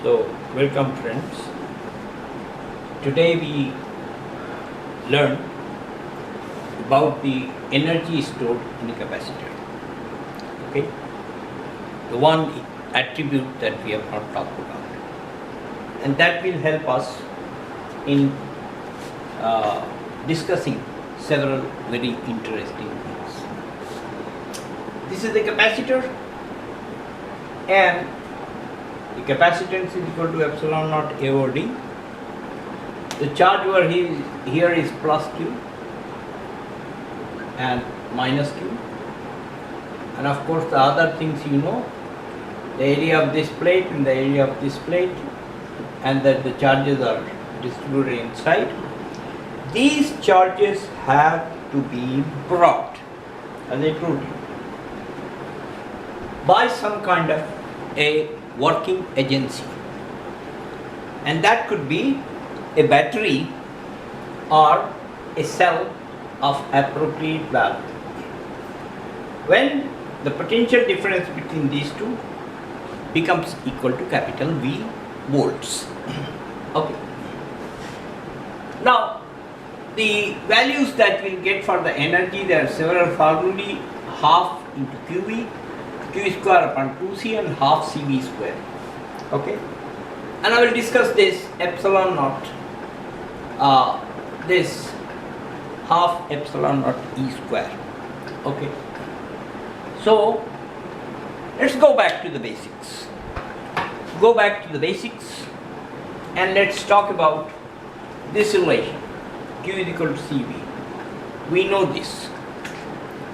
So, welcome friends. Today we learn about the energy stored in a capacitor. Okay, the one attribute that we have not talked about, and that will help us in discussing several very interesting things. This is the capacitor, and the capacitance is equal to epsilon naught A over D. The charge over here is plus Q and minus Q, and of course the other things you know, the area of this plate and the area of this plate, and that the charges are distributed inside. These charges have to be brought, as I told you, by some kind of a working agency, and that could be a battery or a cell of appropriate value. When the potential difference between these two becomes equal to capital V volts. Okay. Now, the values that we'll get for the energy, there are several formulae: half into QV, Q square upon 2C, and half CV square. Okay, and I will discuss this epsilon naught, this half epsilon naught E square. Okay, so let's go back to the basics. Go back to the basics, and let's talk about this relation. Q is equal to CV. We know this.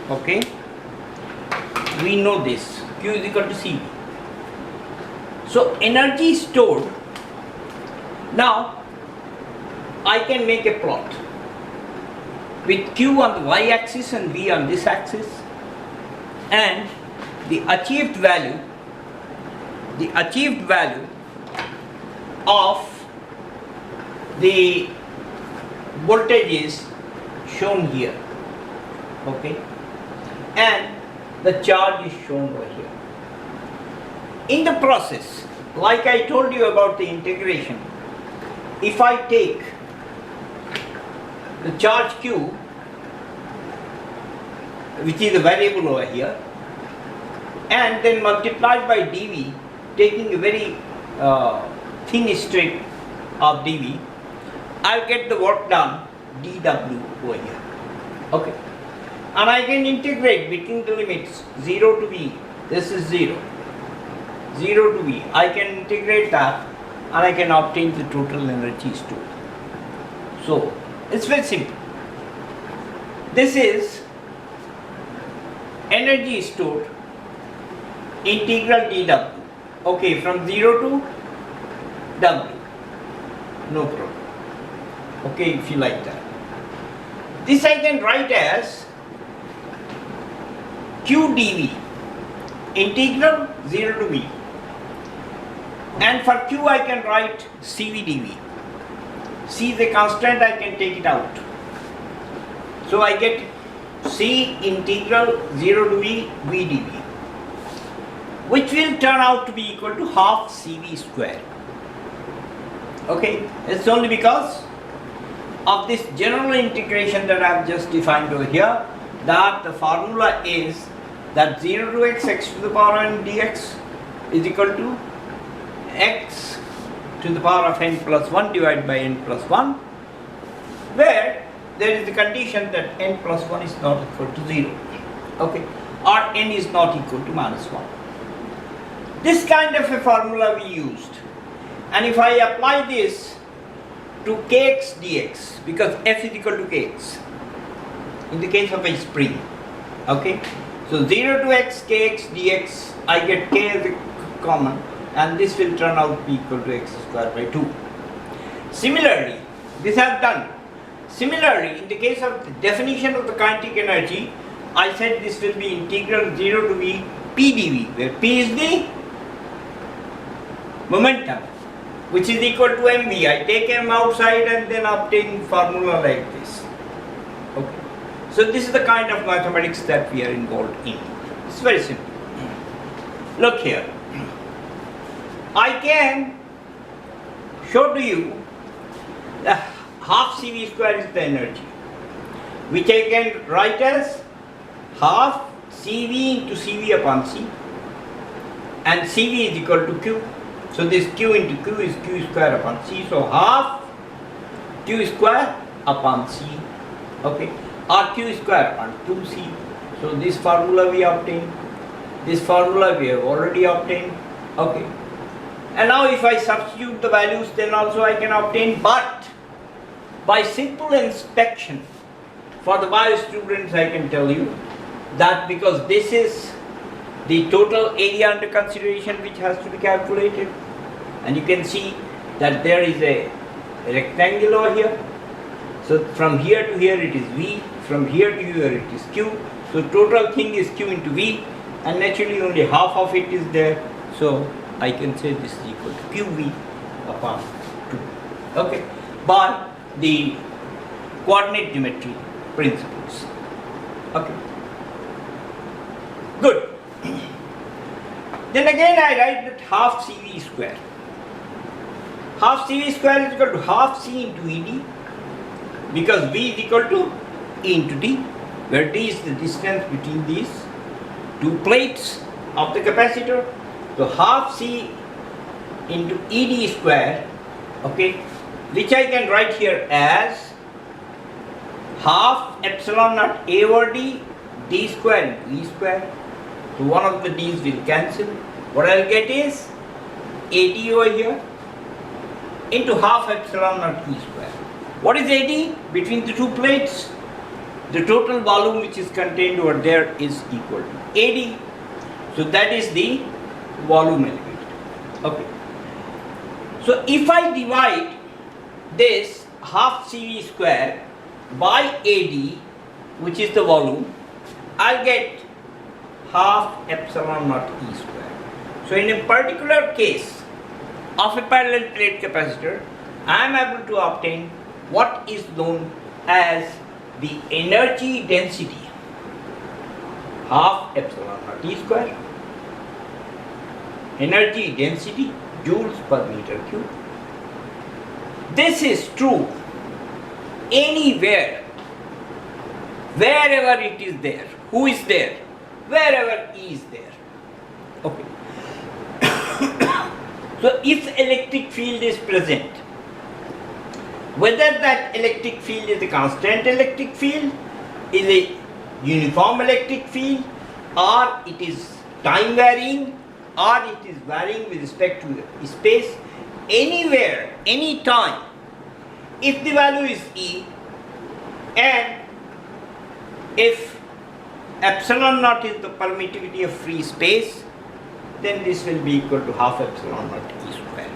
Okay, we know this. Q is equal to CV. So energy stored. Now I can make a plot with Q on the y-axis and V on this axis, and the achieved value of the voltage is shown here. Okay, and the charge is shown over here. In the process, like I told you about the integration, if I take the charge Q, which is a variable over here, and then multiplied by dV, taking a very thin strip of dV, I'll get the work done dW over here. Okay, and I can integrate between the limits 0 to V. This is 0 to V. I can integrate that, and I can obtain the total energy stored. So it's very simple. This is energy stored integral dW. Okay, from 0 to W. No problem. Okay, if you like that. This I can write as Q dV, integral 0 to V. And for Q I can write CV dV. C is a constant, I can take it out. So I get C integral 0 to V, V dV, which will turn out to be equal to half CV square. Okay, it's only because of this general integration that I have just defined over here, that the formula is that 0 to x to the power n dx is equal to x to the power of n plus 1 divided by n plus 1, where there is the condition that n plus 1 is not equal to 0. Okay, or n is not equal to minus 1. This kind of a formula we used, and if I apply this to kx dx, because F is equal to kx in the case of a spring. Okay, so 0 to x kx dx, I get k as a common, and this will turn out to be equal to x square by 2. Similarly, this I have done. Similarly, in the case of the definition of the kinetic energy, I said this will be integral 0 to V P dV, where P is the momentum, which is equal to mv. I take m outside and then obtain formula like this. Okay. So this is the kind of mathematics that we are involved in. It's very simple. Look here. I can show to you that half CV square is the energy, which I can write as half CV into CV upon C, and CV is equal to Q. So this Q into Q is Q square upon C. So half Q square upon C, okay, or Q square upon 2C. So this formula we obtained, this formula we have already obtained, okay. And now if I substitute the values, then also I can obtain, but by simple inspection, for the bio students I can tell you that because this is the total area under consideration which has to be calculated, and you can see that there is a rectangle over here. So from here to here it is V, from here to here it is Q. So total thing is Q into V, and naturally only half of it is there. So I can say this is equal to QV upon 2. Okay, by the coordinate geometry principles. Okay, good. Then again I write that half CV square. Half CV square is equal to half C into ED, because V is equal to E into D, where D is the distance between these two plates of the capacitor. So half C into ED square, okay, which I can write here as half epsilon naught A over D, D square into E square. So one of the D's will cancel. What I'll get is AD over here into half epsilon naught E square. What is AD? Between the two plates, the total volume which is contained over there is equal to AD. So that is the volume element. Okay. So if I divide this half CV square by AD, which is the volume, I'll get half epsilon naught E square. So in a particular case of a parallel plate capacitor, I am able to obtain what is known as the energy density, half epsilon naught E square, energy density joules per meter cube. This is true anywhere, wherever it is there. Who is there? Wherever E is there. Okay. So if electric field is present, whether that electric field is a constant electric field, is a uniform electric field, or it is time varying, or it is varying with respect to space, anywhere, any time, if the value is E, and if epsilon naught is the permittivity of free space, then this will be equal to half epsilon naught E square.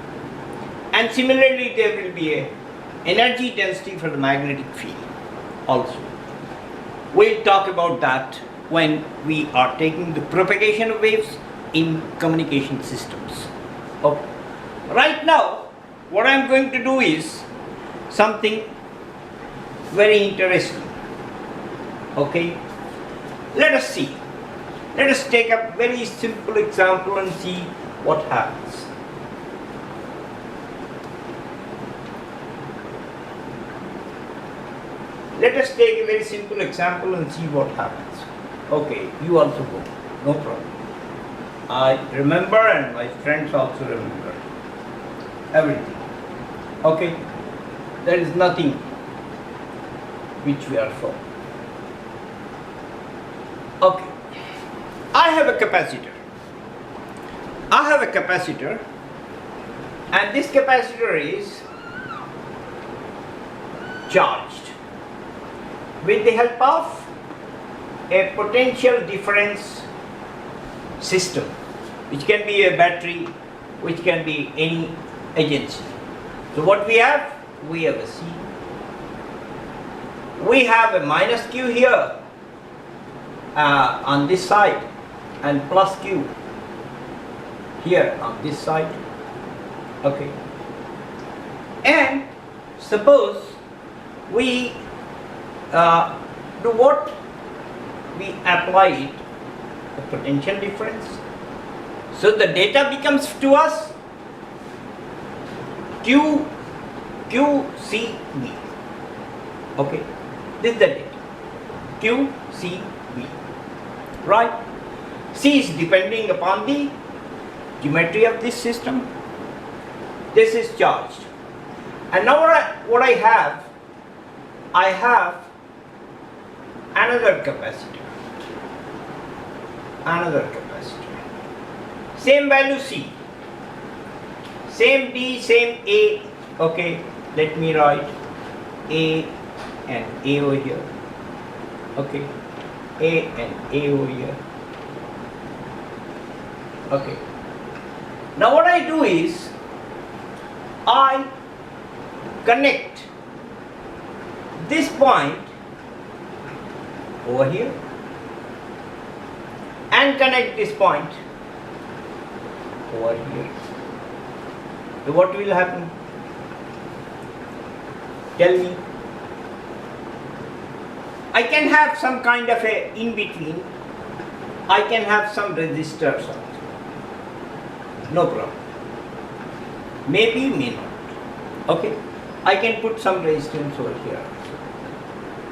And similarly, there will be a energy density for the magnetic field also. We'll talk about that when we are taking the propagation of waves in communication systems. Okay. Right now, what I'm going to do is something very interesting. Okay. Let us see. Let us take a very simple example and see what happens. Let us take a very simple example and see what happens. Okay, you also go. No problem. I remember and my friends also remember everything. Okay, there is nothing which we are for. Okay, I have a capacitor. I have a capacitor, and this capacitor is charged with the help of a potential difference system, which can be a battery, which can be any agency. So what we have? We have a C. We have a minus Q here on this side, and plus Q here on this side. Okay. And suppose we do what? We apply it, the potential difference. So the data becomes to us Q QCV. Okay, this is the data. QCV. Right? C is depending upon the geometry of this system. This is charged. And now what I have another capacitor. Another capacitor. Same value C. Same D, same A. Okay, let me write A and A over here. Okay, A and A over here. Okay. Now what I do is I connect this point over here and connect this point over here. So what will happen? Tell me. I can have some kind of a in between. I can have some resistors also. No problem. Maybe, may not. Okay. I can put some resistance over here also.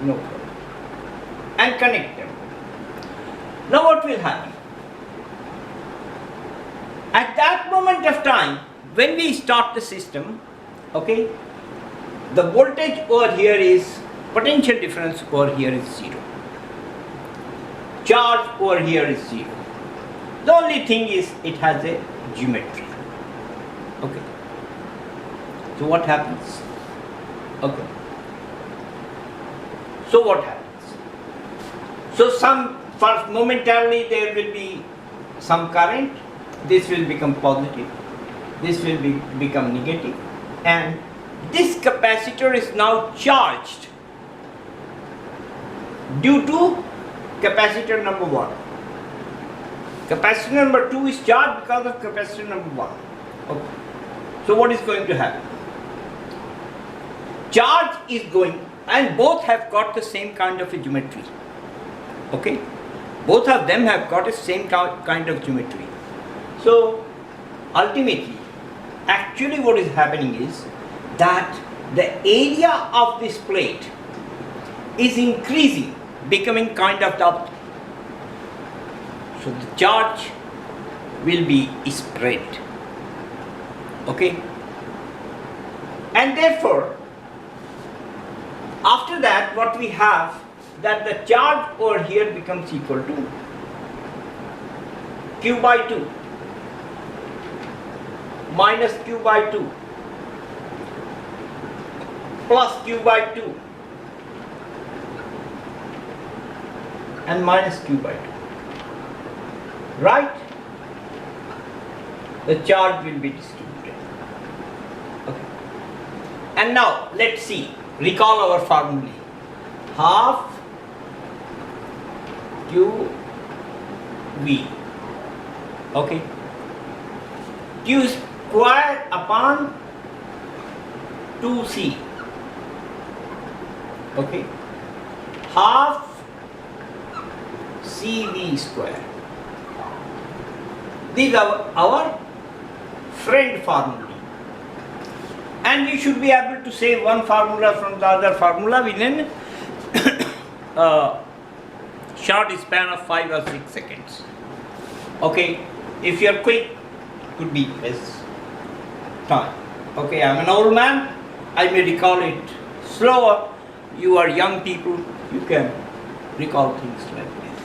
No problem. And connect them. Now what will happen? At that moment of time, when we start the system, okay, the voltage over here is, potential difference over here is 0. Charge over here is 0. The only thing is it has a geometry. Okay. So what happens? Okay. So what happens? So first momentarily there will be some current. This will become positive. This will become negative. And this capacitor is now charged due to capacitor number 1. Capacitor number 2 is charged because of capacitor number 1. Okay. So what is going to happen? Charge is going, and both have got the same kind of a geometry. Okay? Both of them have got the same kind of geometry. So ultimately, actually what is happening is that the area of this plate is increasing, becoming kind of double. So the charge will be spread. Okay? And therefore, after that what we have, that the charge over here becomes equal to Q by 2 minus Q by 2 plus Q by 2 and minus Q by 2. Right? The charge will be distributed. Okay. And now let's see, recall our formula. Half QV. Okay. Q square upon 2C. Okay. Half CV square. These are our friend formula. And we should be able to say one formula from the other formula within short span of 5 or 6 seconds. Okay, if you are quick, could be less time. Okay, I am an old man, I may recall it slower. You are young people, you can recall things like this.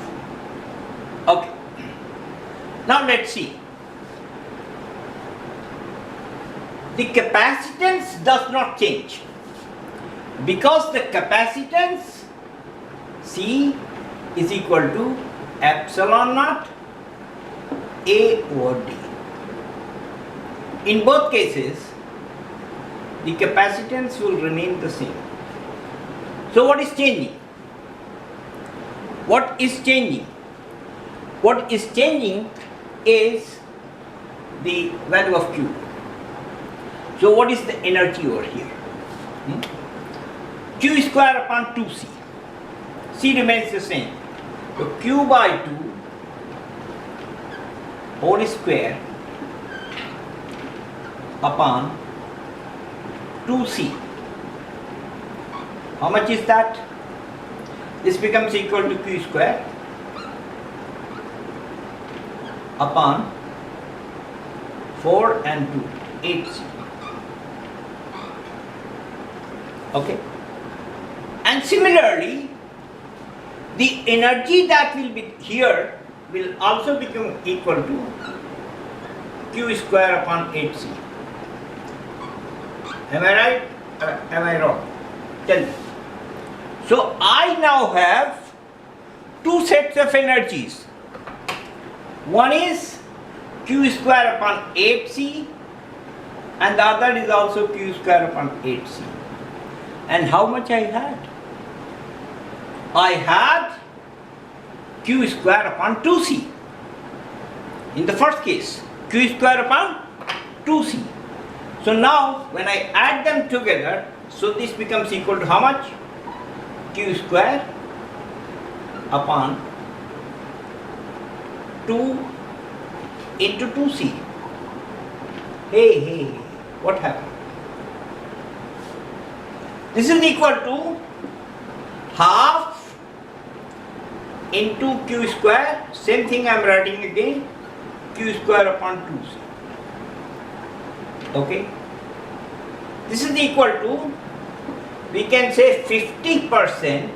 Okay, now let's see. The capacitance does not change because the capacitance C is equal to epsilon naught A over D. In both cases, the capacitance will remain the same. So what is changing? What is changing? What is changing is the value of Q. So what is the energy over here? Q square upon 2C. C remains the same. So Q by 2 whole square upon 2C. How much is that? This becomes equal to Q square upon 4 and 2, 8C. Okay? And similarly, the energy that will be here will also become equal to Q square upon 8C. Am I right? Am I wrong? Tell me. So I now have two sets of energies. One is Q square upon 8C and the other is also Q square upon 8C. And how much I had? I had Q square upon 2C. In the first case, Q square upon 2C. So now when I add them together, so this becomes equal to how much? Q square upon 2 into 2C. Hey, what happened? This is equal to half into Q square, same thing I am writing again, Q square upon 2C. Okay? This is equal to, we can say 50%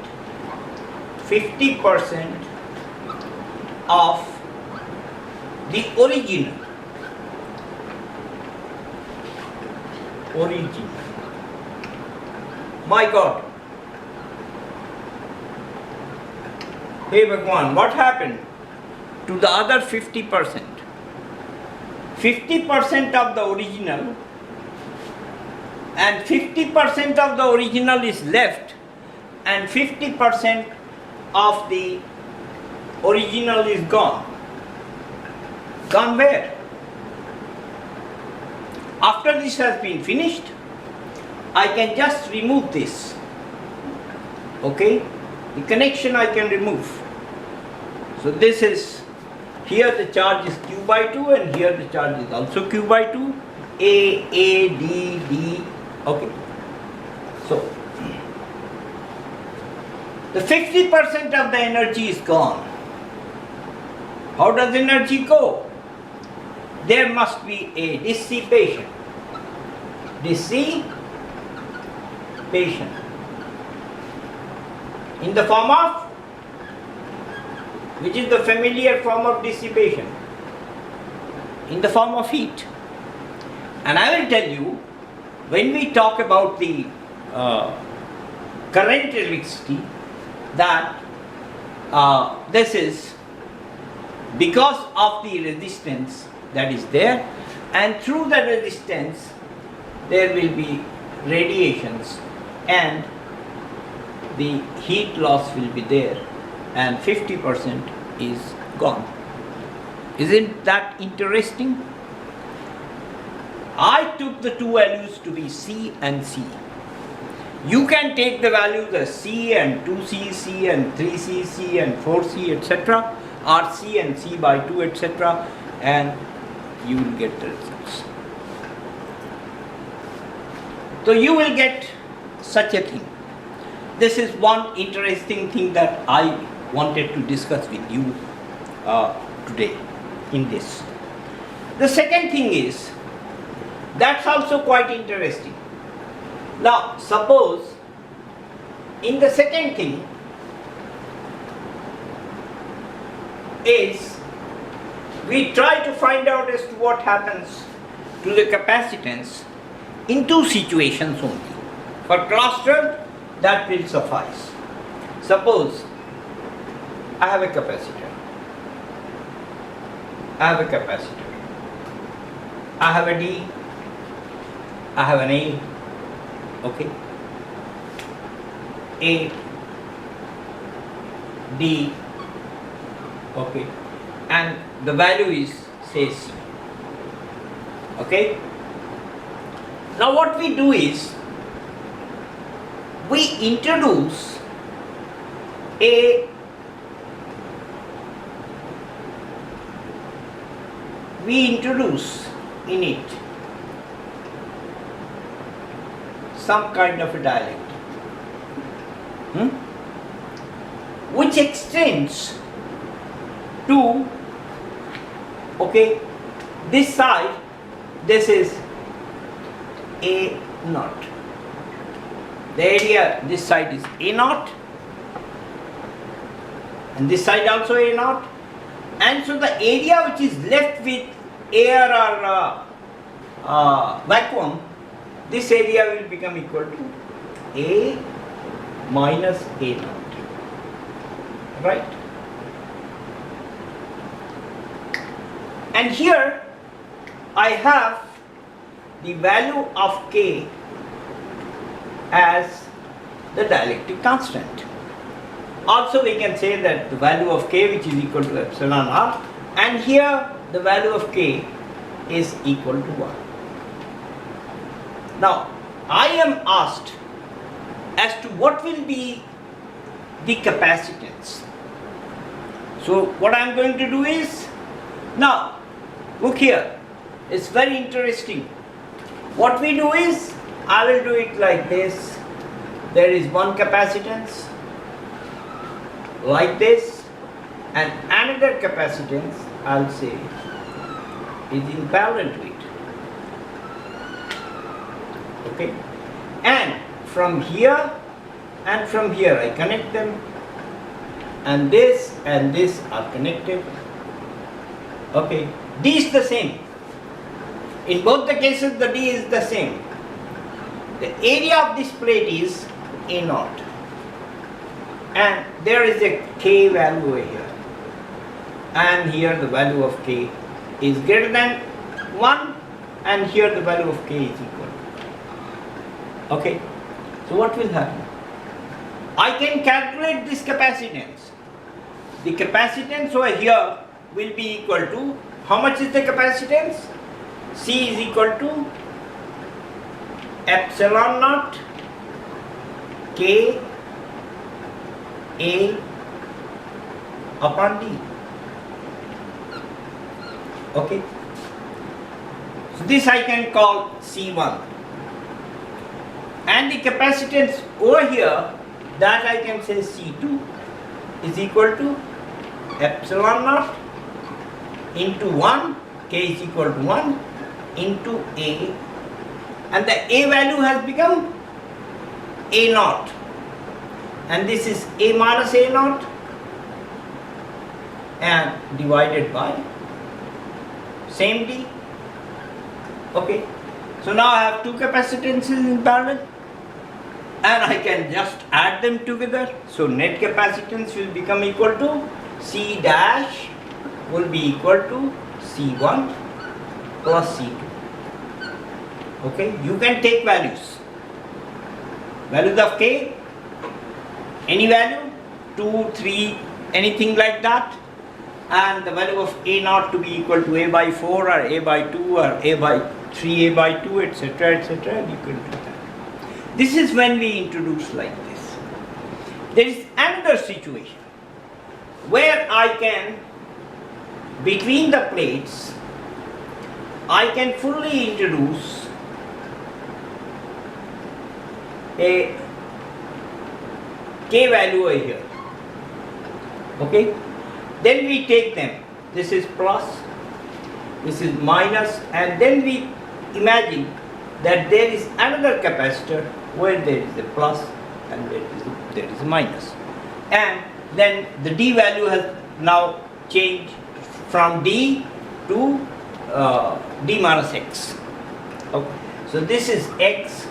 of the original. My God. Hey Bhagwan, what happened to the other 50%? 50% of the original and 50% of the original is left and 50% of the original is gone. Gone where? After this has been finished, I can just remove this. Okay? The connection I can remove. So this is, here the charge is Q by 2 and here the charge is also Q by 2. A, D, D. Okay. So, the 50% of the energy is gone. How does energy go? There must be a dissipation. Dissipation. In the form of, which is the familiar form of dissipation? In the form of heat. And I will tell you, when we talk about the current electricity, that this is because of the resistance that is there, and through the resistance there will be radiations and the heat loss will be there, and 50% is gone. Isn't that interesting? I took the two values to be C and C. You can take the values as C and 2C, C and 3C, C and 4C, etc., or C and C by 2, etc., and you will get the results. So you will get such a thing. This is one interesting thing that I wanted to discuss with you today in this. The second thing is, that's also quite interesting. Now, suppose in the second thing is we try to find out as to what happens to the capacitance in two situations only. For cluster, that will suffice. Suppose I have a capacitor. I have a capacitor. I have a D. I have an A. Okay. A, D. Okay. And the value is, say, C. Okay. Now what we do is, we introduce in it some kind of a dielectric. which extends to, okay, this side. This is A naught. The area, this side is A naught, and this side also A naught, and so the area which is left with air or vacuum, this area will become equal to A minus A naught, right? And here I have the value of K as the dielectric constant. Also we can say that the value of K, which is equal to epsilon r, and here the value of K is equal to 1. Now I am asked as to what will be the capacitance. So what I am going to do is, now look here, it's very interesting. What we do is, I will do it like this. There is one capacitance like this, and another capacitance, I'll say, is in parallel to it. Okay, and from here and from here I connect them, and this are connected. Okay, D is the same. In both the cases the D is the same. The area of this plate is A naught, and there is a K value over here, and here the value of K is greater than 1, and here the value of K is equal. Okay, so what will happen? I can calculate this capacitance. The capacitance over here will be equal to, how much is the capacitance? C is equal to epsilon naught K A upon D. Okay, so this I can call C1, and the capacitance over here, that I can say C2 is equal to epsilon naught into 1, K is equal to 1 into A, and the A value has become A naught, and this is A minus A naught, and divided by same D. Okay, so now I have two capacitances in parallel, and I can just add them together. So net capacitance will become equal to C dash will be equal to C1 plus C2. Okay, you can take values of K, any value, 2, 3, anything like that, and the value of A naught to be equal to A by 4 or A by 2 or A by 3, A by 2, etc., etc., and you can do that. This is when we introduce like this. There is another situation where I can, between the plates, I can fully introduce a K value over here. Okay, then we take them, this is plus, this is minus, and then we imagine that there is another capacitor where there is a plus and there is a minus, and then the D value has now changed from D to D minus X. Okay, so this is X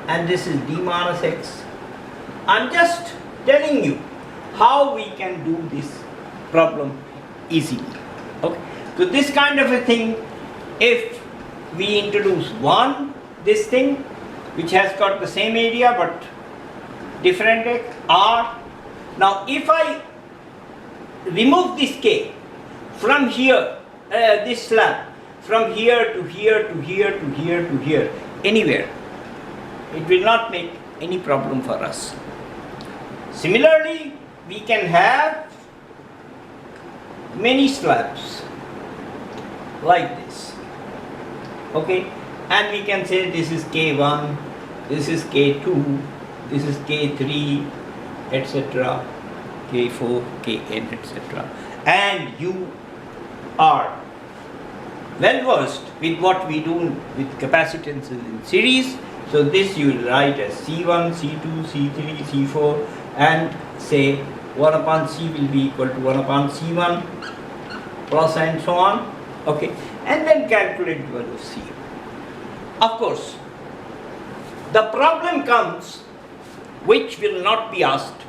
and this is D minus X. I'm just telling you how we can do this problem easily. Okay, so this kind of a thing, if we introduce this thing which has got the same area but different X, R. Now if I remove this K from here, this slab, from here to here to here to here to here, anywhere, it will not make any problem for us. Similarly, we can have many slabs like this. Okay, and we can say this is K1, this is K2, this is K3, etc., K4, Kn, etc. And you are well versed with what we do with capacitances in series. So this you will write as C1, C2, C3, C4, and say 1 upon C will be equal to 1 upon C1 plus and so on. Okay, and then calculate the value of C. Of course, the problem comes which will not be asked.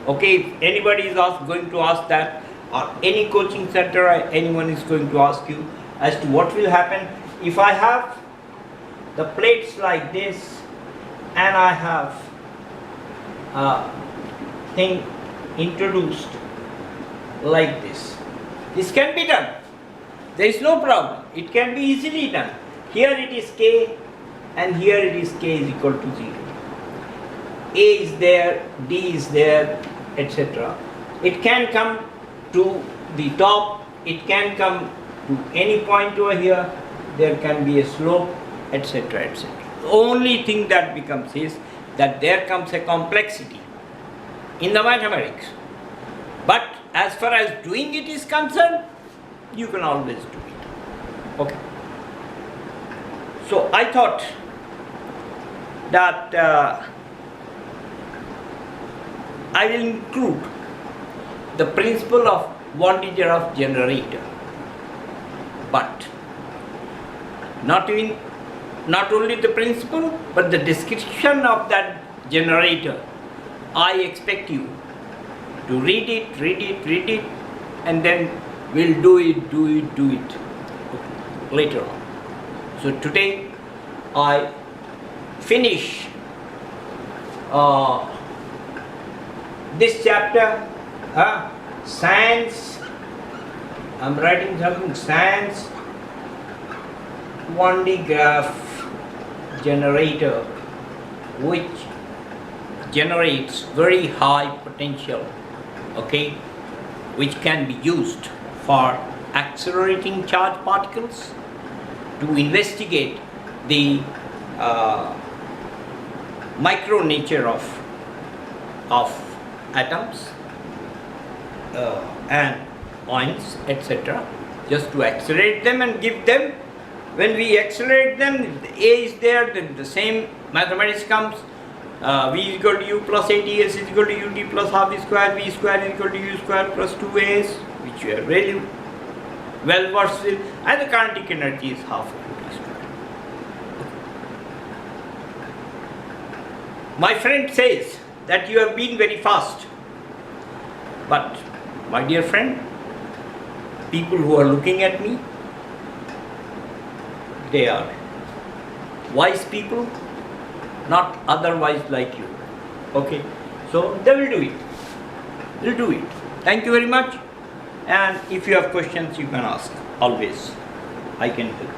Okay, if anybody is going to ask that, or any coaching center, anyone is going to ask you as to what will happen if I have the plates like this and I have a thing introduced like this. This can be done. There is no problem. It can be easily done. Here it is K and here it is K is equal to 0. A is there, D is there, etc. It can come to the top, it can come to any point over here, there can be a slope, etc., etc. The only thing that becomes is that there comes a complexity in the mathematics. But as far as doing it is concerned, you can always do it. Okay. So I thought that I will include the principle of 1-digit of generator, but not only the principle, but the description of that generator. I expect you to read it, and then we'll do it later on. So today I finish this chapter, science. I'm writing something, science 1D graph generator, which generates very high potential, okay, which can be used for accelerating charged particles, to investigate the micro nature of atoms and points, etc., just to accelerate them and give them. When we accelerate them, A is there, then the same mathematics comes. V is equal to U plus AT, S is equal to UT plus half V square, V square is equal to U square plus 2AS, which you are really well versed with, and the kinetic energy is half of UT square. My friend says that you have been very fast, but my dear friend, people who are looking at me, they are wise people, not otherwise like you. Okay, so they will do it. They'll do it. Thank you very much. And if you have questions, you can ask. Always, I can help.